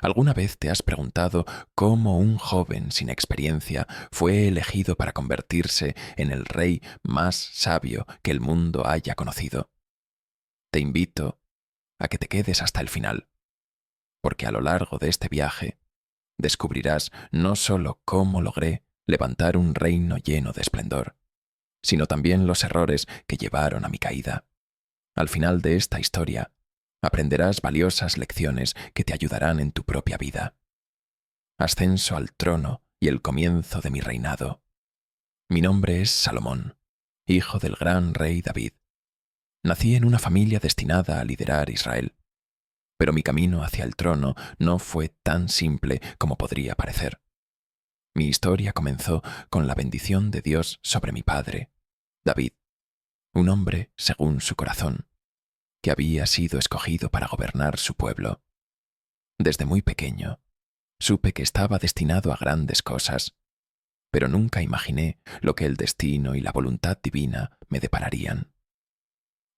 ¿Alguna vez te has preguntado cómo un joven sin experiencia fue elegido para convertirse en el rey más sabio que el mundo haya conocido? Te invito a que te quedes hasta el final, porque a lo largo de este viaje descubrirás no solo cómo logré levantar un reino lleno de esplendor, sino también los errores que llevaron a mi caída. Al final de esta historia, aprenderás valiosas lecciones que te ayudarán en tu propia vida. Ascenso al trono y el comienzo de mi reinado. Mi nombre es Salomón, hijo del gran rey David. Nací en una familia destinada a liderar Israel, pero mi camino hacia el trono no fue tan simple como podría parecer. Mi historia comenzó con la bendición de Dios sobre mi padre, David, un hombre según su corazón, que había sido escogido para gobernar su pueblo. Desde muy pequeño, supe que estaba destinado a grandes cosas, pero nunca imaginé lo que el destino y la voluntad divina me depararían.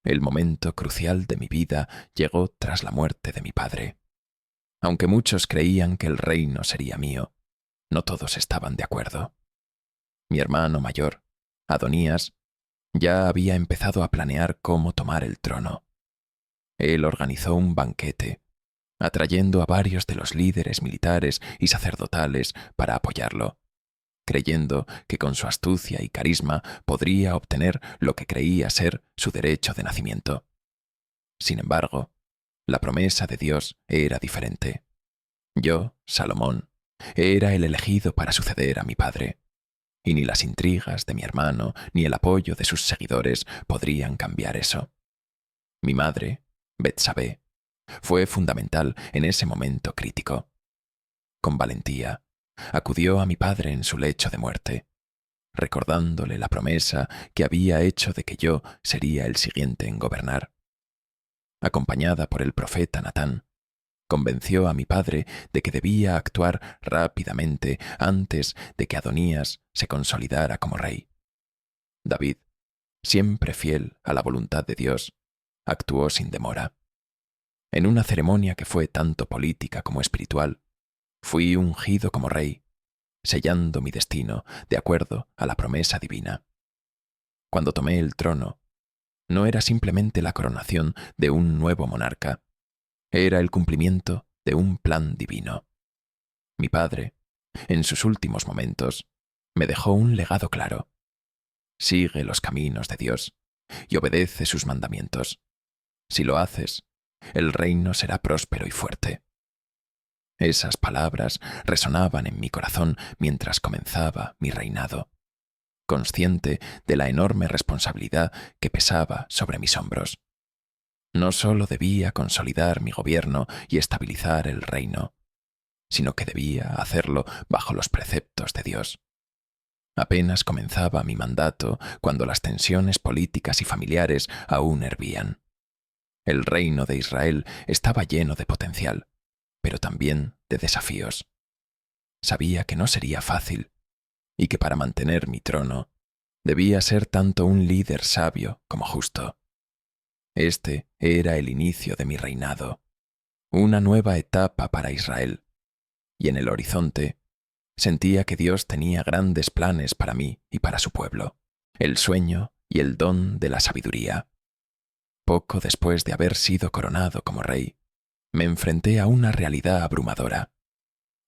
El momento crucial de mi vida llegó tras la muerte de mi padre. Aunque muchos creían que el reino sería mío, no todos estaban de acuerdo. Mi hermano mayor, Adonías, ya había empezado a planear cómo tomar el trono. Él organizó un banquete, atrayendo a varios de los líderes militares y sacerdotales para apoyarlo, creyendo que con su astucia y carisma podría obtener lo que creía ser su derecho de nacimiento. Sin embargo, la promesa de Dios era diferente. Yo, Salomón, era el elegido para suceder a mi padre, y ni las intrigas de mi hermano ni el apoyo de sus seguidores podrían cambiar eso. Mi madre, Betsabé, fue fundamental en ese momento crítico. Con valentía, acudió a mi padre en su lecho de muerte, recordándole la promesa que había hecho de que yo sería el siguiente en gobernar. Acompañada por el profeta Natán, convenció a mi padre de que debía actuar rápidamente antes de que Adonías se consolidara como rey. David, siempre fiel a la voluntad de Dios, actuó sin demora. En una ceremonia que fue tanto política como espiritual, fui ungido como rey, sellando mi destino de acuerdo a la promesa divina. Cuando tomé el trono, no era simplemente la coronación de un nuevo monarca, era el cumplimiento de un plan divino. Mi padre, en sus últimos momentos, me dejó un legado claro. Sigue los caminos de Dios y obedece sus mandamientos. Si lo haces, el reino será próspero y fuerte. Esas palabras resonaban en mi corazón mientras comenzaba mi reinado, consciente de la enorme responsabilidad que pesaba sobre mis hombros. No solo debía consolidar mi gobierno y estabilizar el reino, sino que debía hacerlo bajo los preceptos de Dios. Apenas comenzaba mi mandato cuando las tensiones políticas y familiares aún hervían. El reino de Israel estaba lleno de potencial, pero también de desafíos. Sabía que no sería fácil y que para mantener mi trono debía ser tanto un líder sabio como justo. Este era el inicio de mi reinado, una nueva etapa para Israel, y en el horizonte sentía que Dios tenía grandes planes para mí y para su pueblo, el sueño y el don de la sabiduría. Poco después de haber sido coronado como rey, me enfrenté a una realidad abrumadora.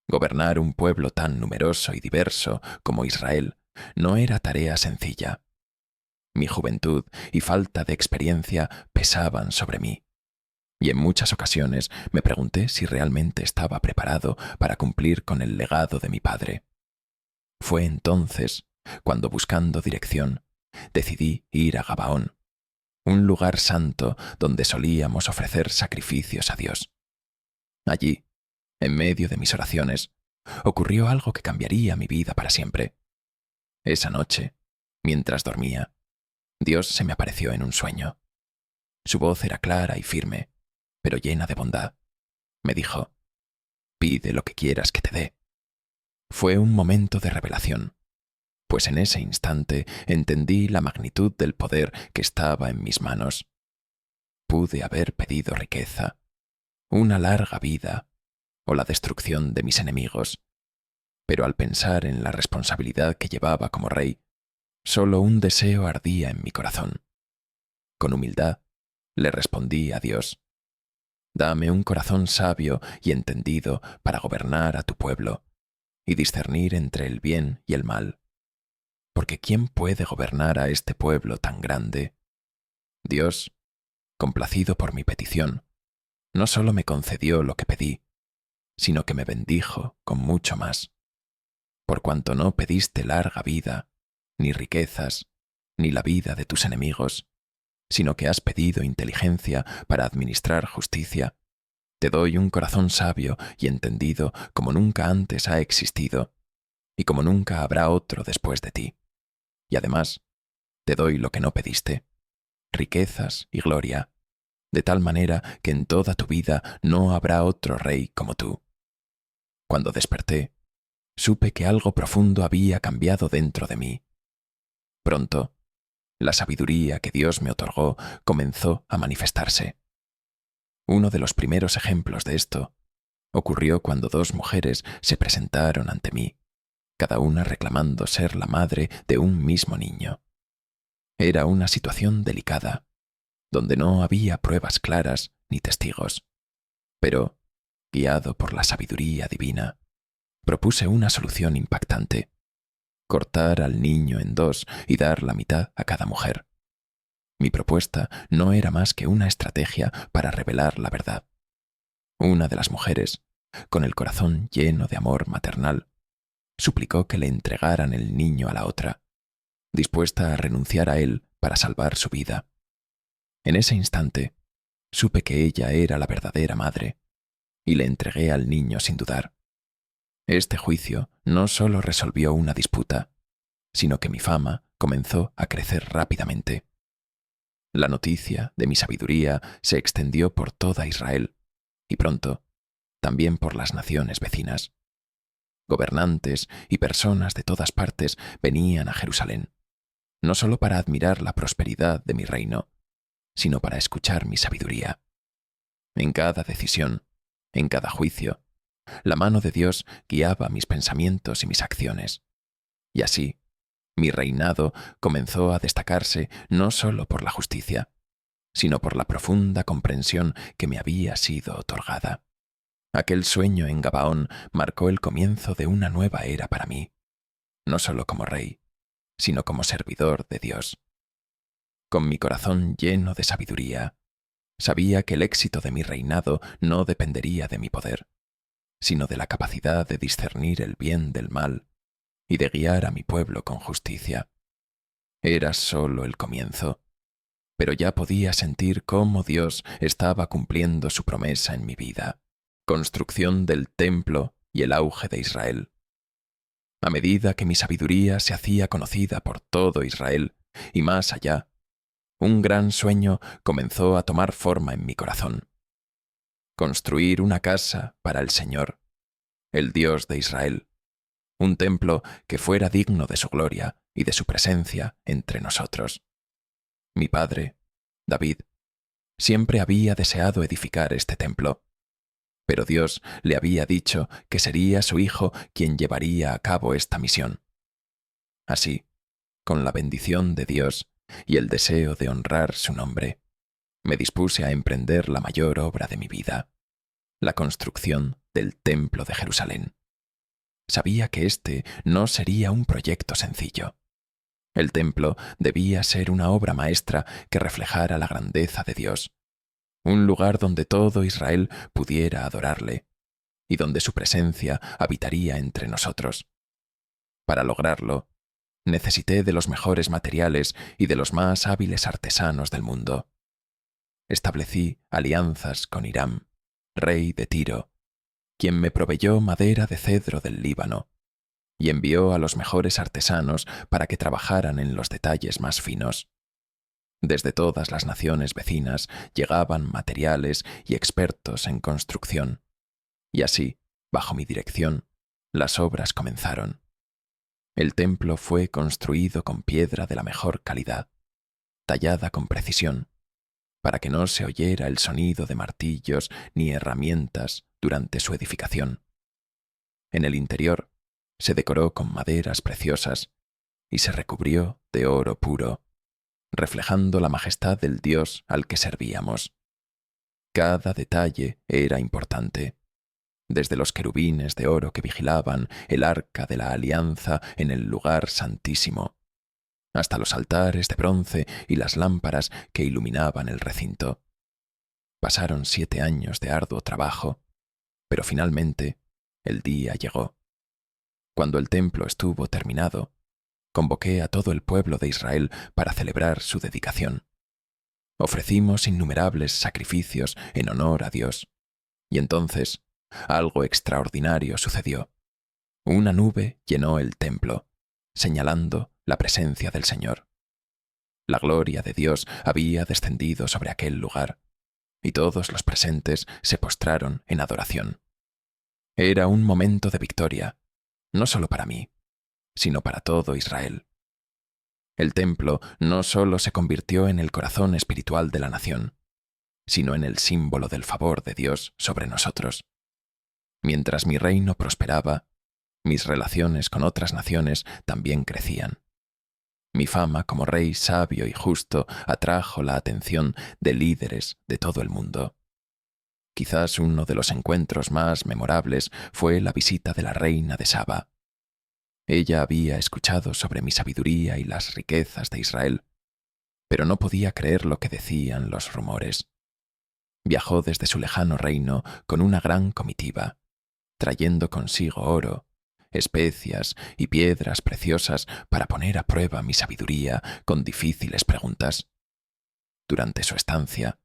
Gobernar un pueblo tan numeroso y diverso como Israel no era tarea sencilla. Mi juventud y falta de experiencia pesaban sobre mí, y en muchas ocasiones me pregunté si realmente estaba preparado para cumplir con el legado de mi padre. Fue entonces cuando, buscando dirección, decidí ir a Gabaón, un lugar santo donde solíamos ofrecer sacrificios a Dios. Allí, en medio de mis oraciones, ocurrió algo que cambiaría mi vida para siempre. Esa noche, mientras dormía, Dios se me apareció en un sueño. Su voz era clara y firme, pero llena de bondad. Me dijo: «Pide lo que quieras que te dé». Fue un momento de revelación, pues en ese instante entendí la magnitud del poder que estaba en mis manos. Pude haber pedido riqueza, una larga vida o la destrucción de mis enemigos. Pero al pensar en la responsabilidad que llevaba como rey, solo un deseo ardía en mi corazón. Con humildad le respondí a Dios: dame un corazón sabio y entendido para gobernar a tu pueblo y discernir entre el bien y el mal. Porque ¿quién puede gobernar a este pueblo tan grande? Dios, complacido por mi petición, no solo me concedió lo que pedí, sino que me bendijo con mucho más. Por cuanto no pediste larga vida, ni riquezas, ni la vida de tus enemigos, sino que has pedido inteligencia para administrar justicia, te doy un corazón sabio y entendido como nunca antes ha existido, y como nunca habrá otro después de ti. Y además, te doy lo que no pediste, riquezas y gloria, de tal manera que en toda tu vida no habrá otro rey como tú. Cuando desperté, supe que algo profundo había cambiado dentro de mí. Pronto, la sabiduría que Dios me otorgó comenzó a manifestarse. Uno de los primeros ejemplos de esto ocurrió cuando dos mujeres se presentaron ante mí, cada una reclamando ser la madre de un mismo niño. Era una situación delicada, donde no había pruebas claras ni testigos. Pero, guiado por la sabiduría divina, propuse una solución impactante: cortar al niño en dos y dar la mitad a cada mujer. Mi propuesta no era más que una estrategia para revelar la verdad. Una de las mujeres, con el corazón lleno de amor maternal, suplicó que le entregaran el niño a la otra, dispuesta a renunciar a él para salvar su vida. En ese instante, supe que ella era la verdadera madre, y le entregué al niño sin dudar. Este juicio no solo resolvió una disputa, sino que mi fama comenzó a crecer rápidamente. La noticia de mi sabiduría se extendió por toda Israel, y pronto, también por las naciones vecinas. Gobernantes y personas de todas partes venían a Jerusalén, no solo para admirar la prosperidad de mi reino, sino para escuchar mi sabiduría. En cada decisión, en cada juicio, la mano de Dios guiaba mis pensamientos y mis acciones. Y así, mi reinado comenzó a destacarse no solo por la justicia, sino por la profunda comprensión que me había sido otorgada. Aquel sueño en Gabaón marcó el comienzo de una nueva era para mí, no solo como rey, sino como servidor de Dios. Con mi corazón lleno de sabiduría, sabía que el éxito de mi reinado no dependería de mi poder, sino de la capacidad de discernir el bien del mal y de guiar a mi pueblo con justicia. Era solo el comienzo, pero ya podía sentir cómo Dios estaba cumpliendo su promesa en mi vida: construcción del templo y el auge de Israel. A medida que mi sabiduría se hacía conocida por todo Israel y más allá, un gran sueño comenzó a tomar forma en mi corazón: construir una casa para el Señor, el Dios de Israel, un templo que fuera digno de su gloria y de su presencia entre nosotros. Mi padre, David, siempre había deseado edificar este templo, pero Dios le había dicho que sería su hijo quien llevaría a cabo esta misión. Así, con la bendición de Dios y el deseo de honrar su nombre, me dispuse a emprender la mayor obra de mi vida: la construcción del Templo de Jerusalén. Sabía que este no sería un proyecto sencillo. El templo debía ser una obra maestra que reflejara la grandeza de Dios, un lugar donde todo Israel pudiera adorarle y donde su presencia habitaría entre nosotros. Para lograrlo, necesité de los mejores materiales y de los más hábiles artesanos del mundo. Establecí alianzas con Hiram, rey de Tiro, quien me proveyó madera de cedro del Líbano, y envió a los mejores artesanos para que trabajaran en los detalles más finos. Desde todas las naciones vecinas llegaban materiales y expertos en construcción, y así, bajo mi dirección, las obras comenzaron. El templo fue construido con piedra de la mejor calidad, tallada con precisión, para que no se oyera el sonido de martillos ni herramientas durante su edificación. En el interior se decoró con maderas preciosas y se recubrió de oro puro, reflejando la majestad del Dios al que servíamos. Cada detalle era importante, desde los querubines de oro que vigilaban el arca de la alianza en el lugar santísimo, hasta los altares de bronce y las lámparas que iluminaban el recinto. Pasaron 7 años de arduo trabajo, pero finalmente el día llegó. Cuando el templo estuvo terminado, convoqué a todo el pueblo de Israel para celebrar su dedicación. Ofrecimos innumerables sacrificios en honor a Dios, y entonces algo extraordinario sucedió. Una nube llenó el templo, señalando la presencia del Señor. La gloria de Dios había descendido sobre aquel lugar, y todos los presentes se postraron en adoración. Era un momento de victoria, no solo para mí, sino para todo Israel. El templo no solo se convirtió en el corazón espiritual de la nación, sino en el símbolo del favor de Dios sobre nosotros. Mientras mi reino prosperaba, mis relaciones con otras naciones también crecían. Mi fama como rey sabio y justo atrajo la atención de líderes de todo el mundo. Quizás uno de los encuentros más memorables fue la visita de la reina de Saba. Ella había escuchado sobre mi sabiduría y las riquezas de Israel, pero no podía creer lo que decían los rumores. Viajó desde su lejano reino con una gran comitiva, trayendo consigo oro, especias y piedras preciosas para poner a prueba mi sabiduría con difíciles preguntas. Durante su estancia,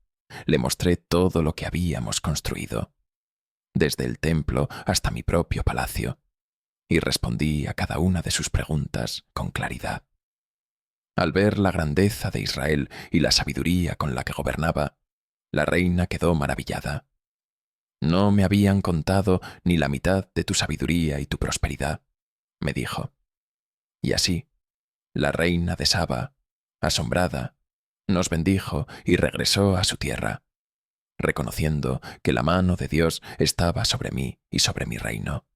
le mostré todo lo que habíamos construido, desde el templo hasta mi propio palacio, y respondí a cada una de sus preguntas con claridad. Al ver la grandeza de Israel y la sabiduría con la que gobernaba, la reina quedó maravillada. No me habían contado ni la mitad de tu sabiduría y tu prosperidad, me dijo. Y así, la reina de Saba, asombrada, nos bendijo y regresó a su tierra, reconociendo que la mano de Dios estaba sobre mí y sobre mi reino.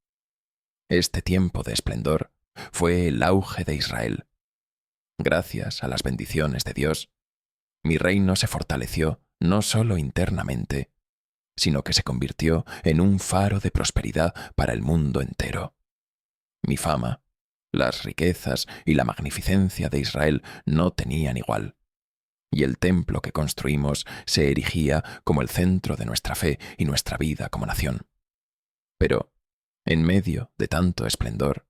Este tiempo de esplendor fue el auge de Israel. Gracias a las bendiciones de Dios, mi reino se fortaleció no solo internamente, sino que se convirtió en un faro de prosperidad para el mundo entero. Mi fama, las riquezas y la magnificencia de Israel no tenían igual, y el templo que construimos se erigía como el centro de nuestra fe y nuestra vida como nación. Pero, en medio de tanto esplendor,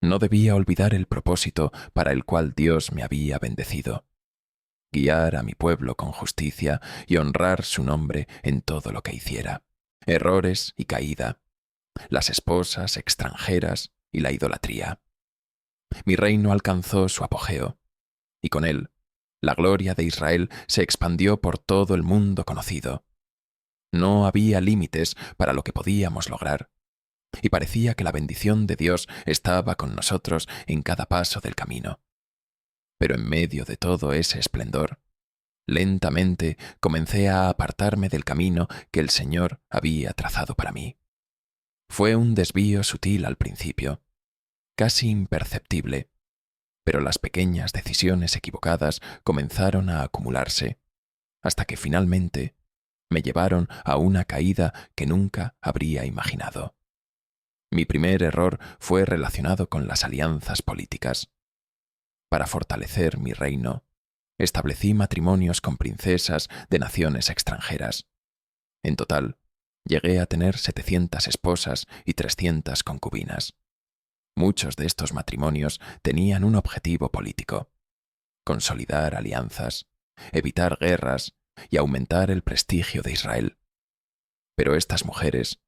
no debía olvidar el propósito para el cual Dios me había bendecido: guiar a mi pueblo con justicia y honrar su nombre en todo lo que hiciera. Errores y caída, las esposas extranjeras y la idolatría. Mi reino alcanzó su apogeo, y con él, la gloria de Israel se expandió por todo el mundo conocido. No había límites para lo que podíamos lograr, y parecía que la bendición de Dios estaba con nosotros en cada paso del camino. Pero en medio de todo ese esplendor, lentamente comencé a apartarme del camino que el Señor había trazado para mí. Fue un desvío sutil al principio, casi imperceptible, pero las pequeñas decisiones equivocadas comenzaron a acumularse, hasta que finalmente me llevaron a una caída que nunca habría imaginado. Mi primer error fue relacionado con las alianzas políticas. Para fortalecer mi reino, establecí matrimonios con princesas de naciones extranjeras. En total, llegué a tener 700 esposas y 300 concubinas. Muchos de estos matrimonios tenían un objetivo político: consolidar alianzas, evitar guerras y aumentar el prestigio de Israel. Pero estas mujeres,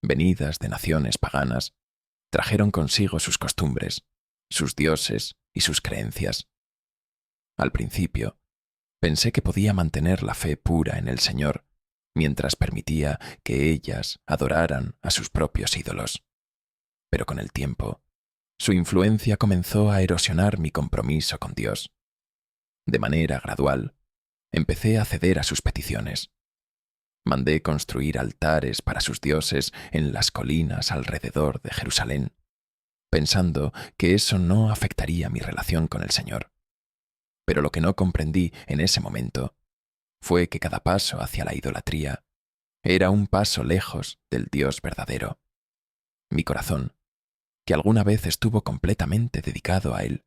venidas de naciones paganas, trajeron consigo sus costumbres, sus dioses y sus creencias. Al principio, pensé que podía mantener la fe pura en el Señor mientras permitía que ellas adoraran a sus propios ídolos. Pero con el tiempo, su influencia comenzó a erosionar mi compromiso con Dios. De manera gradual, empecé a ceder a sus peticiones. Mandé construir altares para sus dioses en las colinas alrededor de Jerusalén, pensando que eso no afectaría mi relación con el Señor. Pero lo que no comprendí en ese momento fue que cada paso hacia la idolatría era un paso lejos del Dios verdadero. Mi corazón, que alguna vez estuvo completamente dedicado a Él,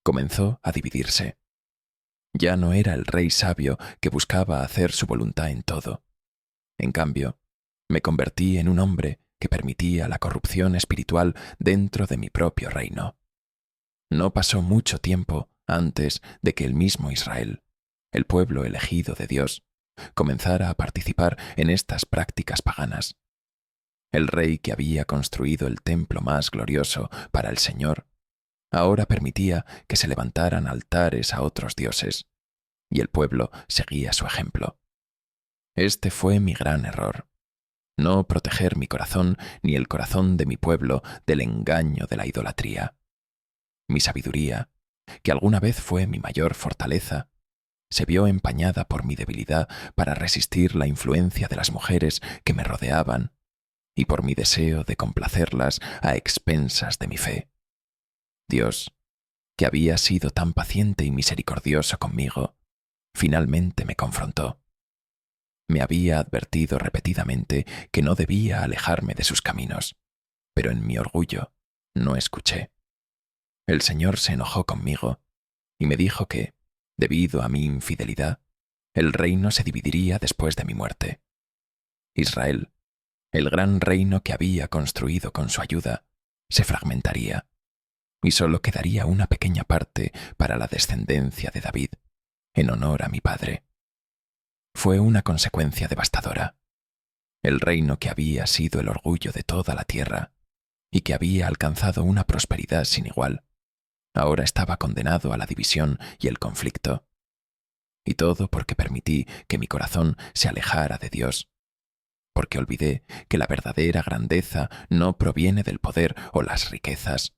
comenzó a dividirse. Ya no era el rey sabio que buscaba hacer su voluntad en todo. En cambio, me convertí en un hombre que permitía la corrupción espiritual dentro de mi propio reino. No pasó mucho tiempo antes de que el mismo Israel, el pueblo elegido de Dios, comenzara a participar en estas prácticas paganas. El rey que había construido el templo más glorioso para el Señor, ahora permitía que se levantaran altares a otros dioses, y el pueblo seguía su ejemplo. Este fue mi gran error: no proteger mi corazón ni el corazón de mi pueblo del engaño de la idolatría. Mi sabiduría, que alguna vez fue mi mayor fortaleza, se vio empañada por mi debilidad para resistir la influencia de las mujeres que me rodeaban y por mi deseo de complacerlas a expensas de mi fe. Dios, que había sido tan paciente y misericordioso conmigo, finalmente me confrontó. Me había advertido repetidamente que no debía alejarme de sus caminos, pero en mi orgullo no escuché. El Señor se enojó conmigo y me dijo que, debido a mi infidelidad, el reino se dividiría después de mi muerte. Israel, el gran reino que había construido con su ayuda, se fragmentaría, y solo quedaría una pequeña parte para la descendencia de David, en honor a mi padre. Fue una consecuencia devastadora. El reino que había sido el orgullo de toda la tierra y que había alcanzado una prosperidad sin igual, ahora estaba condenado a la división y el conflicto. Y todo porque permití que mi corazón se alejara de Dios, porque olvidé que la verdadera grandeza no proviene del poder o las riquezas,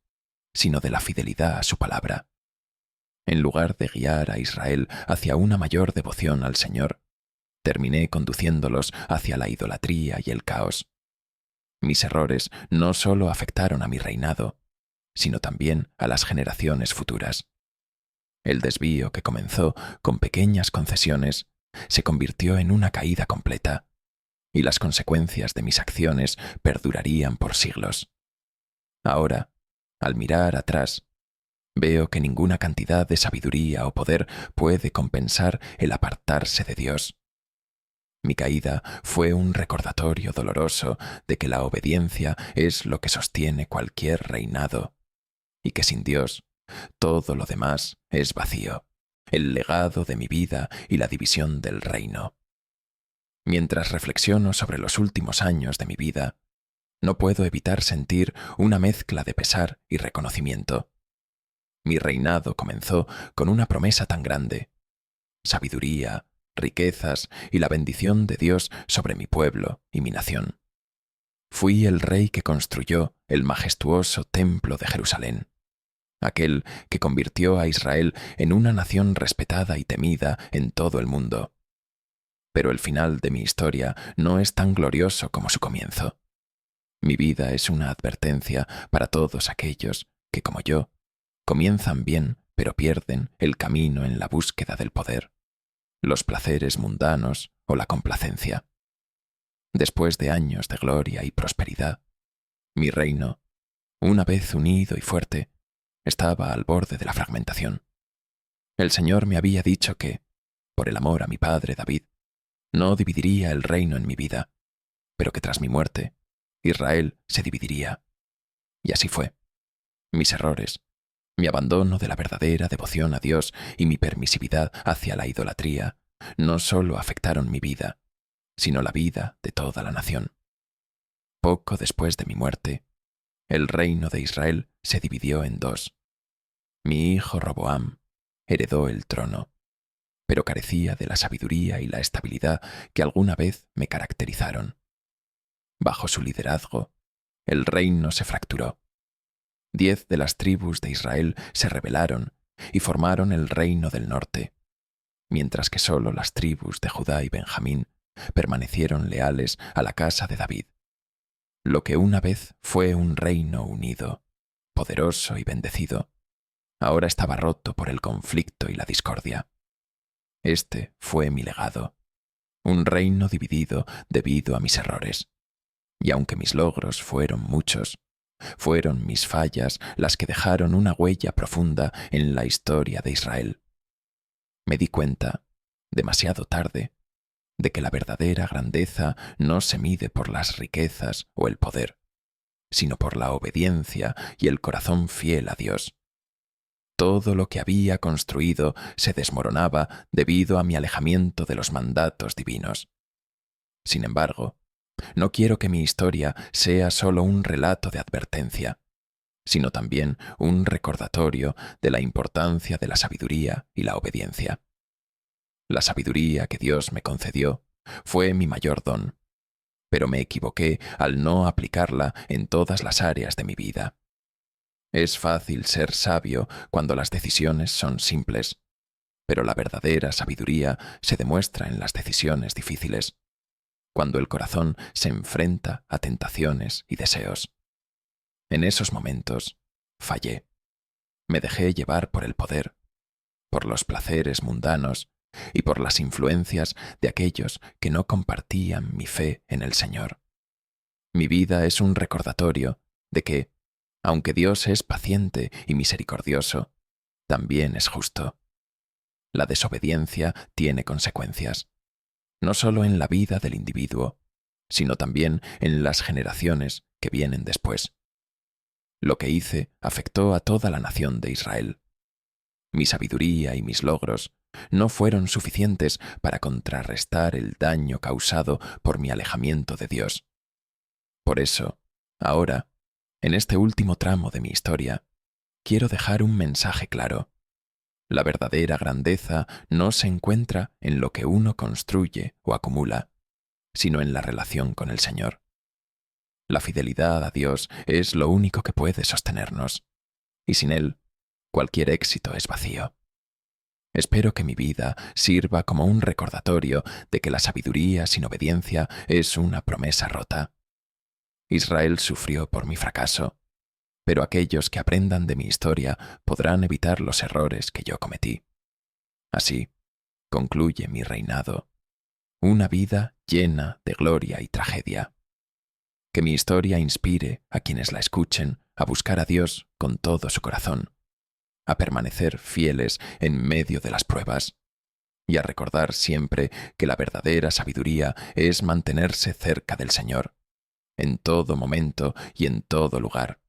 sino de la fidelidad a su palabra. En lugar de guiar a Israel hacia una mayor devoción al Señor, terminé conduciéndolos hacia la idolatría y el caos. Mis errores no solo afectaron a mi reinado, sino también a las generaciones futuras. El desvío que comenzó con pequeñas concesiones se convirtió en una caída completa, y las consecuencias de mis acciones perdurarían por siglos. Ahora, al mirar atrás, veo que ninguna cantidad de sabiduría o poder puede compensar el apartarse de Dios. Mi caída fue un recordatorio doloroso de que la obediencia es lo que sostiene cualquier reinado, y que sin Dios todo lo demás es vacío, el legado de mi vida y la división del reino. Mientras reflexiono sobre los últimos años de mi vida, no puedo evitar sentir una mezcla de pesar y reconocimiento. Mi reinado comenzó con una promesa tan grande: sabiduría, riquezas y la bendición de Dios sobre mi pueblo y mi nación. Fui el rey que construyó el majestuoso templo de Jerusalén, aquel que convirtió a Israel en una nación respetada y temida en todo el mundo. Pero el final de mi historia no es tan glorioso como su comienzo. Mi vida es una advertencia para todos aquellos que, como yo, comienzan bien pero pierden el camino en la búsqueda del poder, los placeres mundanos o la complacencia. Después de años de gloria y prosperidad, mi reino, una vez unido y fuerte, estaba al borde de la fragmentación. El Señor me había dicho que, por el amor a mi padre David, no dividiría el reino en mi vida, pero que tras mi muerte, Israel se dividiría. Y así fue. Mis errores, mi abandono de la verdadera devoción a Dios y mi permisividad hacia la idolatría no solo afectaron mi vida, sino la vida de toda la nación. Poco después de mi muerte, el reino de Israel se dividió en dos. Mi hijo Roboam heredó el trono, pero carecía de la sabiduría y la estabilidad que alguna vez me caracterizaron. Bajo su liderazgo, el reino se fracturó. 10 de las tribus de Israel se rebelaron y formaron el reino del norte, mientras que solo las tribus de Judá y Benjamín permanecieron leales a la casa de David. Lo que una vez fue un reino unido, poderoso y bendecido, ahora estaba roto por el conflicto y la discordia. Este fue mi legado, un reino dividido debido a mis errores. Y aunque mis logros fueron muchos, fueron mis fallas las que dejaron una huella profunda en la historia de Israel. Me di cuenta, demasiado tarde, de que la verdadera grandeza no se mide por las riquezas o el poder, sino por la obediencia y el corazón fiel a Dios. Todo lo que había construido se desmoronaba debido a mi alejamiento de los mandatos divinos. Sin embargo, no quiero que mi historia sea solo un relato de advertencia, sino también un recordatorio de la importancia de la sabiduría y la obediencia. La sabiduría que Dios me concedió fue mi mayor don, pero me equivoqué al no aplicarla en todas las áreas de mi vida. Es fácil ser sabio cuando las decisiones son simples, pero la verdadera sabiduría se demuestra en las decisiones difíciles, cuando el corazón se enfrenta a tentaciones y deseos. En esos momentos, fallé. Me dejé llevar por el poder, por los placeres mundanos y por las influencias de aquellos que no compartían mi fe en el Señor. Mi vida es un recordatorio de que, aunque Dios es paciente y misericordioso, también es justo. La desobediencia tiene consecuencias, no solo en la vida del individuo, sino también en las generaciones que vienen después. Lo que hice afectó a toda la nación de Israel. Mi sabiduría y mis logros no fueron suficientes para contrarrestar el daño causado por mi alejamiento de Dios. Por eso, ahora, en este último tramo de mi historia, quiero dejar un mensaje claro. La verdadera grandeza no se encuentra en lo que uno construye o acumula, sino en la relación con el Señor. La fidelidad a Dios es lo único que puede sostenernos, y sin Él, cualquier éxito es vacío. Espero que mi vida sirva como un recordatorio de que la sabiduría sin obediencia es una promesa rota. Israel sufrió por mi fracaso, pero aquellos que aprendan de mi historia podrán evitar los errores que yo cometí. Así, concluye mi reinado, una vida llena de gloria y tragedia. Que mi historia inspire a quienes la escuchen a buscar a Dios con todo su corazón, a permanecer fieles en medio de las pruebas y a recordar siempre que la verdadera sabiduría es mantenerse cerca del Señor, en todo momento y en todo lugar,